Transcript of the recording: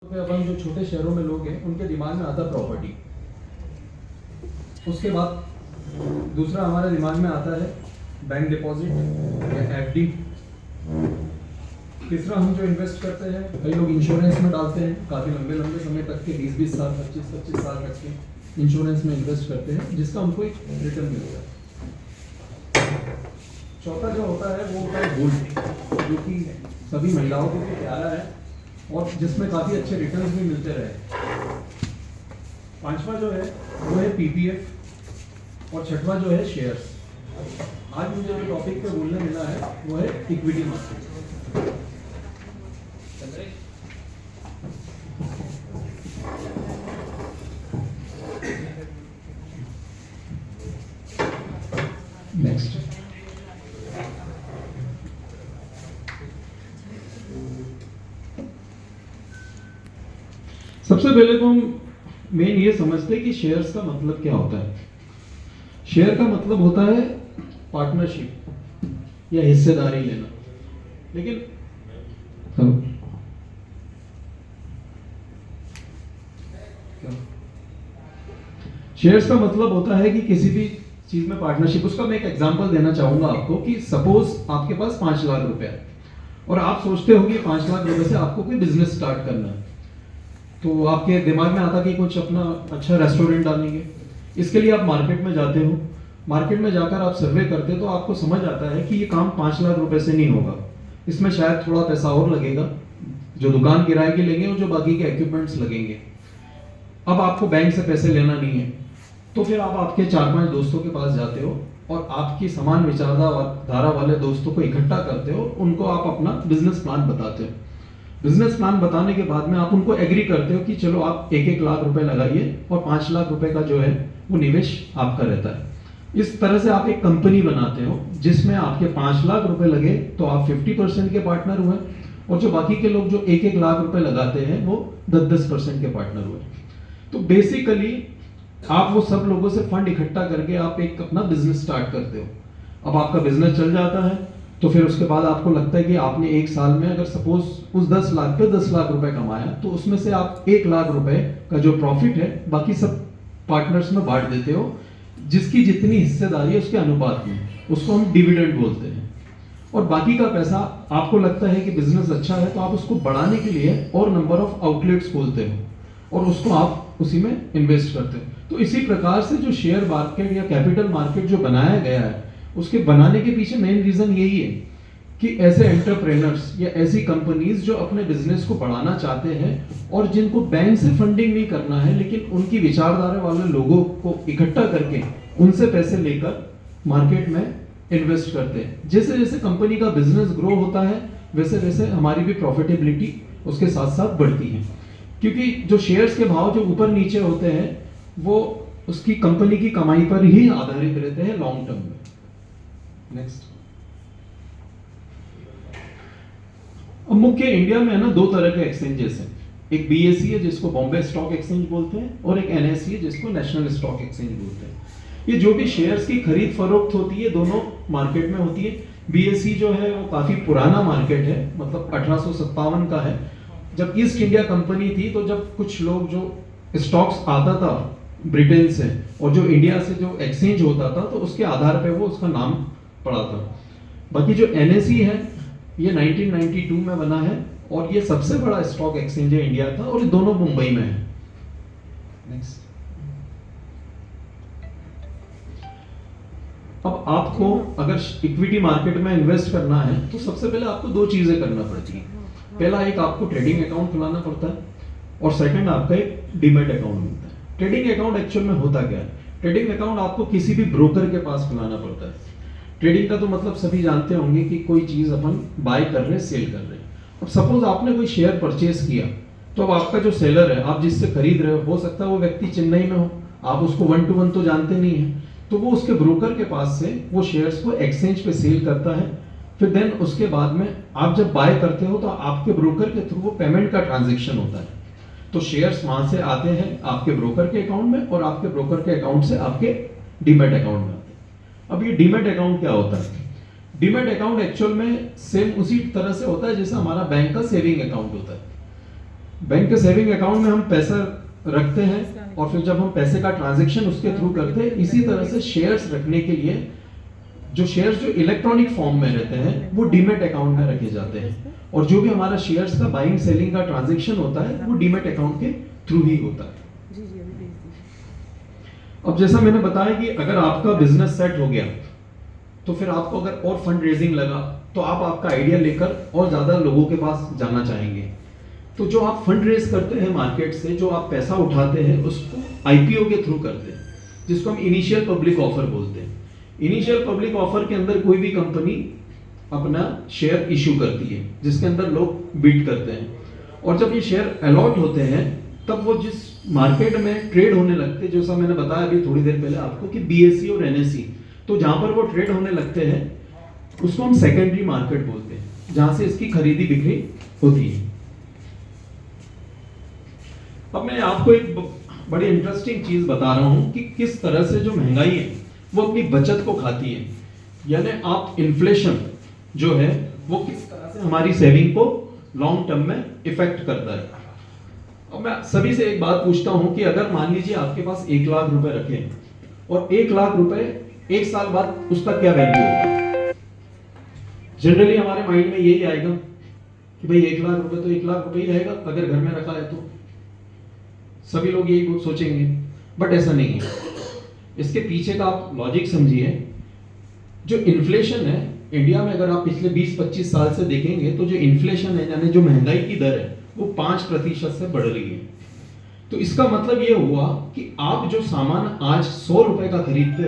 पे अपन जो छोटे शहरों में लोग हैं उनके दिमाग में आता प्रॉपर्टी। उसके बाद दूसरा हमारे दिमाग में आता है बैंक डिपॉजिट या एफडी। तीसरा हम जो इन्वेस्ट करते हैं, कई लोग इंश्योरेंस में डालते हैं, काफ़ी लंबे लंबे समय तक के 20-20 साल 25-25 साल तक के इंश्योरेंस में इन्वेस्ट करते हैं, जिसका उनको एक रिटर्न मिलता है। चौथा जो होता है वो होता है गोल्ड, जो कि सभी महिलाओं को भी प्यारा है और जिसमें काफ़ी अच्छे रिटर्न्स भी मिलते रहे। पांचवा जो है वो है पीपीएफ और छठवा जो है शेयर्स। आज मुझे जो टॉपिक पे बोलने मिला है वो है इक्विटी मार्केट। नेक्स्ट, सबसे पहले तो हम मेन ये समझते हैं कि शेयर्स का मतलब क्या होता है। शेयर का मतलब होता है पार्टनरशिप या हिस्सेदारी लेना। लेकिन शेयर्स का मतलब होता है कि किसी भी चीज में पार्टनरशिप। उसका मैं एक एग्जांपल देना चाहूंगा आपको कि सपोज आपके पास 5 लाख रुपए है और आप सोचते हो कि 5 लाख रुपए से आपको कोई बिजनेस स्टार्ट करना है, तो आपके दिमाग में आता कि कुछ अपना अच्छा रेस्टोरेंट डालेंगे। इसके लिए आप मार्केट में जाते हो, मार्केट में जाकर आप सर्वे करते हो तो आपको समझ आता है कि ये काम 5 लाख रुपए से नहीं होगा, इसमें शायद थोड़ा पैसा और लगेगा, जो दुकान किराए के लेंगे और जो बाकी के इक्विपमेंट्स लगेंगे। अब आपको बैंक से पैसे लेना नहीं है, तो फिर आप आपके 4-5 दोस्तों के पास जाते हो और आपकी समान विचारधारा वाले दोस्तों को इकट्ठा करते हो, उनको आप अपना बिजनेस प्लान बताते हो। बिजनेस प्लान बताने के बाद में आप उनको एग्री करते हो कि चलो आप 1-1 लाख रुपए लगाइए और 5 लाख रुपए का जो है वो निवेश आपका रहता है। इस तरह से आप एक कंपनी बनाते हो जिसमें आपके 5 लाख रुपए लगे तो आप 50% के पार्टनर हुए और जो बाकी के लोग जो 1-1 लाख रुपए लगाते हैं वो 10-10% के पार्टनर हुए। तो बेसिकली आप वो सब लोगों से फंड इकट्ठा करके आप एक अपना बिजनेस स्टार्ट करते हो। अब आपका बिजनेस चल जाता है तो फिर उसके बाद आपको लगता है कि आपने एक साल में अगर सपोज उस 10 लाख पे 10 लाख रुपए कमाया, तो उसमें से आप 1 लाख रुपए का जो प्रॉफिट है बाकी सब पार्टनर्स में बांट देते हो, जिसकी जितनी हिस्सेदारी है उसके अनुपात में, उसको हम डिविडेंड बोलते हैं। और बाकी का पैसा आपको लगता है कि बिजनेस अच्छा है तो आप उसको बढ़ाने के लिए और नंबर ऑफ आउटलेट्स खोलते हो और उसको आप उसी में इन्वेस्ट करते हो। तो इसी प्रकार से जो शेयर मार्केट या कैपिटल मार्केट जो बनाया गया है, उसके बनाने के पीछे मेन रीजन यही है कि ऐसे एंटरप्रेन्योर्स या ऐसी कंपनीज जो अपने बिजनेस को बढ़ाना चाहते हैं और जिनको बैंक से फंडिंग नहीं करना है, लेकिन उनकी विचारधारा वाले लोगों को इकट्ठा करके उनसे पैसे लेकर मार्केट में इन्वेस्ट करते हैं। जैसे जैसे कंपनी का बिजनेस ग्रो होता है वैसे वैसे हमारी भी प्रॉफिटेबिलिटी उसके साथ साथ बढ़ती है, क्योंकि जो शेयर्स के भाव जो ऊपर नीचे होते हैं वो उसकी कंपनी की कमाई पर ही आधारित रहते हैं लॉन्ग टर्म में। नेक्स्ट, अब मुख्य इंडिया में है ना 2 तरह के एक्सचेंजेस हैं। एक बीएसई है जिसको बॉम्बे स्टॉक एक्सचेंज बोलते हैं और एक एनएसई है जिसको नेशनल स्टॉक एक्सचेंज बोलते हैं। ये जो भी शेयर्स की खरीद फरोख्त होती है दोनों मार्केट में होती है। बीएसई जो है वो काफी पुराना मार्केट है, मतलब 1857 का है, जब ईस्ट इंडिया कंपनी थी। तो जब कुछ लोग जो स्टॉक्स आता था ब्रिटेन से और जो इंडिया से जो एक्सचेंज होता था तो उसके आधार पे वो उसका नाम पड़ा था। बाकी जो एनएसई है ये 1992 में बना है और ये सबसे बड़ा स्टॉक एक्सचेंज है इंडिया का और ये दोनों मुंबई में है। नेक्स्ट, अब आपको अगर इक्विटी मार्केट में इन्वेस्ट करना है तो सबसे पहले आपको 2 चीजें करना पड़ती हैं। पहला, एक आपको ट्रेडिंग अकाउंट खुलाना पड़ता है और सेकंड आपका एक डीमैट अकाउंट मिलता है। ट्रेडिंग अकाउंट एक्चुअल में होता क्या है? ट्रेडिंग अकाउंट आपको किसी भी ब्रोकर के पास खुलाना पड़ता है। ट्रेडिंग का तो मतलब सभी जानते होंगे कि कोई चीज अपन बाय कर रहे हैं, सेल कर रहे हैं। अब सपोज आपने कोई शेयर परचेस किया तो अब आपका जो सेलर है, आप जिससे खरीद रहे हो सकता है वो व्यक्ति चेन्नई में हो, आप उसको 1 to 1 तो जानते नहीं है, तो वो उसके ब्रोकर के पास से वो शेयर्स को एक्सचेंज पे सेल करता है। फिर देन उसके बाद में आप जब बाय करते हो तो आपके ब्रोकर के थ्रू वो पेमेंट का ट्रांजेक्शन होता है। तो शेयर्स वहां से आते हैं आपके ब्रोकर के अकाउंट में और आपके ब्रोकर के अकाउंट से आपके डीमैट अकाउंट में आते हैं। अब ये डीमैट अकाउंट क्या होता है? डीमैट अकाउंट एक्चुअल में सेम उसी तरह से होता है जैसे हमारा बैंक का सेविंग अकाउंट होता है। बैंक के सेविंग अकाउंट में हम पैसा रखते हैं और फिर जब हम पैसे का ट्रांजैक्शन उसके थ्रू करते हैं, इसी तरह से शेयर्स रखने के लिए जो शेयर्स जो इलेक्ट्रॉनिक फॉर्म में रहते हैं वो डीमेट अकाउंट में रखे जाते हैं, और जो भी हमारा शेयर्स का बाइंग सेलिंग का ट्रांजैक्शन होता है वो डीमेट अकाउंट के थ्रू ही होता है। अब जैसा मैंने बताया कि अगर आपका बिजनेस सेट हो गया तो फिर आपको अगर और फंड रेजिंग लगा तो आप आपका आइडिया लेकर और ज्यादा लोगों के पास जाना चाहेंगे। तो जो आप फंड रेज करते हैं मार्केट से, जो आप पैसा उठाते हैं उसको आईपीओ के थ्रू करते हैं, जिसको हम इनिशियल पब्लिक ऑफर बोलते हैं। इनिशियल पब्लिक ऑफर के अंदर कोई भी कंपनी अपना शेयर इशू करती है जिसके अंदर लोग बिड करते हैं, और जब ये शेयर अलॉट होते हैं तब वो जिस मार्केट में ट्रेड होने लगते हैं, जैसा मैंने बताया अभी थोड़ी देर पहले आपको कि बीएसई और एनएसई, तो जहां पर वो ट्रेड होने लगते हैं उसको हम सेकेंडरी मार्केट बोलते हैं, जहां से इसकी खरीदी बिक्री होती है। अब मैं आपको एक बड़ी इंटरेस्टिंग चीज बता रहा हूं कि किस तरह से जो महंगाई है वो अपनी बचत को खाती है, यानी आप इन्फ्लेशन जो है वो किस तरह से हमारी सेविंग को लॉन्ग टर्म में इफेक्ट करता है। अब मैं सभी से एक बात पूछता हूं कि अगर मान लीजिए आपके पास 1 लाख रुपए रखे और 1 लाख रुपए 1 साल बाद उसका क्या वैल्यू होगा? जनरली हमारे माइंड में यही आएगा कि भाई 1 लाख रुपए तो 1 लाख रुपए ही रहेगा अगर घर में रखा है तो। सभी लोग यही सोचेंगे, बट ऐसा नहीं है। इसके पीछे का आप लॉजिक समझिए। जो इन्फ्लेशन है इंडिया में, अगर आप पिछले 20-25 साल से देखेंगे तो जो इन्फ्लेशन है यानी जो महंगाई की दर है वो 5% से बढ़ रही है। तो इसका मतलब ये हुआ कि आप जो सामान आज 100 रुपए का खरीदते